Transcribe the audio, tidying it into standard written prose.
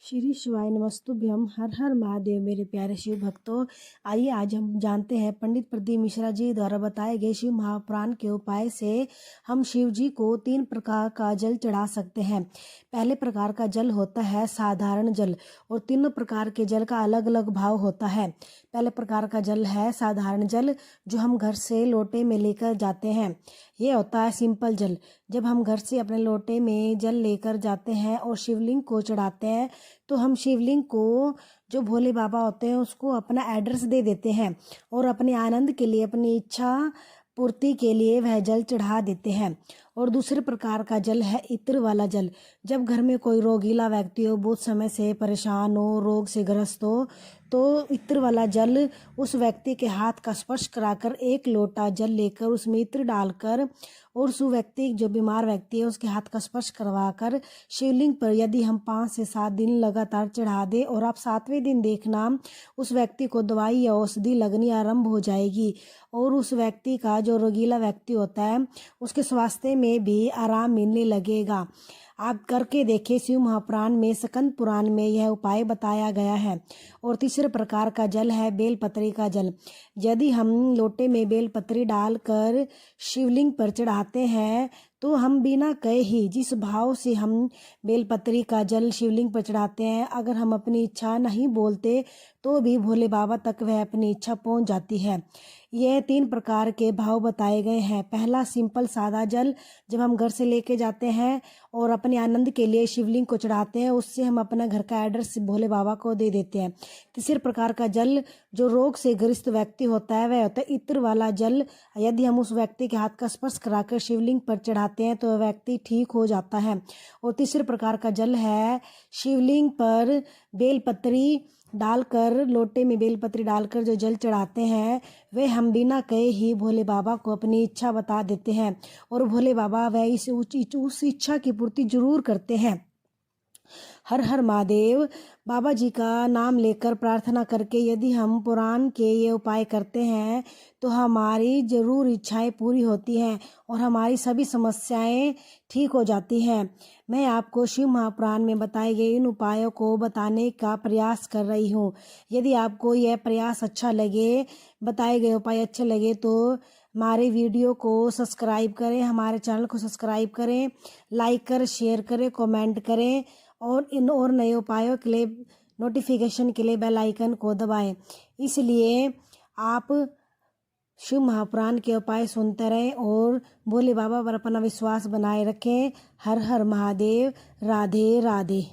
श्री शिवाय नमस्तुभ्यम। हर हर महादेव मेरे प्यारे शिव भक्तों। आइए आज हम जानते हैं पंडित प्रदीप मिश्रा जी द्वारा बताए गए शिव महापुराण के उपाय से हम शिव जी को 3 प्रकार का जल चढ़ा सकते हैं। पहले प्रकार का जल होता है साधारण जल और तीनों प्रकार के जल का अलग अलग भाव होता है। पहले प्रकार का जल है साधारण जल, जो हम घर से लोटे में लेकर जाते हैं। ये होता है सिंपल जल। जब हम घर से अपने लोटे में जल लेकर जाते हैं और शिवलिंग को चढ़ाते हैं तो हम शिवलिंग को, जो भोले बाबा होते हैं, उसको अपना एड्रेस दे देते हैं और अपने आनंद के लिए, अपनी इच्छा पूर्ति के लिए वह जल चढ़ा देते हैं। और दूसरे प्रकार का जल है इत्र वाला जल। जब घर में कोई रोगीला व्यक्ति हो, बहुत समय से परेशान हो, रोग से ग्रस्त हो, तो इत्र वाला जल उस व्यक्ति के हाथ का स्पर्श कराकर 1 लोटा जल लेकर उसमें इत्र डालकर और उस व्यक्ति, जो बीमार व्यक्ति है, उसके हाथ का स्पर्श करवाकर शिवलिंग पर यदि हम 5 से 7 दिन लगातार चढ़ा दें और आप 7वें दिन देखना उस व्यक्ति को दवाई या औषधि लगनी आरंभ हो जाएगी और उस व्यक्ति का, जो रोगीला व्यक्ति होता है, उसके स्वास्थ्य में भी आराम मिलने लगेगा। आप करके देखिए। शिव महापुराण में, स्कंद पुराण में यह उपाय बताया गया है। और तीसरे प्रकार का जल है बेलपत्री का जल। यदि हम लोटे में बेलपत्री डालकर शिवलिंग पर चढ़ाते हैं तो हम बिना कहे ही, जिस भाव से हम बेलपत्री का जल शिवलिंग पर चढ़ाते हैं, अगर हम अपनी इच्छा नहीं बोलते तो भी भोले बाबा तक वह अपनी इच्छा पहुंच जाती है। यह 3 प्रकार के भाव बताए गए हैं। पहला सिंपल सादा जल, जब हम घर से लेके जाते हैं और अपने आनंद के लिए शिवलिंग को चढ़ाते हैं, उससे हम अपना घर का एड्रेस भोले बाबा को दे देते हैं। तीसरे प्रकार का जल, जो रोग से ग्रस्त व्यक्ति होता है, वह होता है इत्र वाला जल। यदि हम उस व्यक्ति के हाथ का स्पर्श कराकर शिवलिंग पर चढ़ाते हैं तो वह व्यक्ति ठीक हो जाता है। और तीसरे प्रकार का जल है शिवलिंग पर बेलपत्री डालकर, लोटे में बेलपत्री डालकर जो जल चढ़ाते हैं, वे हम बिना कहे ही भोले बाबा को अपनी इच्छा बता देते हैं और भोले बाबा वह उस इच्छा की पूर्ति जरूर करते हैं। हर हर महादेव। बाबा जी का नाम लेकर प्रार्थना करके यदि हम पुराण के ये उपाय करते हैं तो हमारी जरूर इच्छाएं पूरी होती हैं और हमारी सभी समस्याएं ठीक हो जाती हैं। मैं आपको शिव महापुराण में बताए गए इन उपायों को बताने का प्रयास कर रही हूँ। यदि आपको यह प्रयास अच्छा लगे, बताए गए उपाय अच्छे लगे, तो हमारे वीडियो को सब्सक्राइब करें, हमारे चैनल को सब्सक्राइब करें, लाइक करें, शेयर करें, कमेंट करें और इन और नए उपायों के लिए नोटिफिकेशन के लिए बेल आइकन को दबाएं। इसलिए आप शिव महापुराण के उपाय सुनते रहें और भोले बाबा पर अपना विश्वास बनाए रखें। हर हर महादेव। राधे राधे।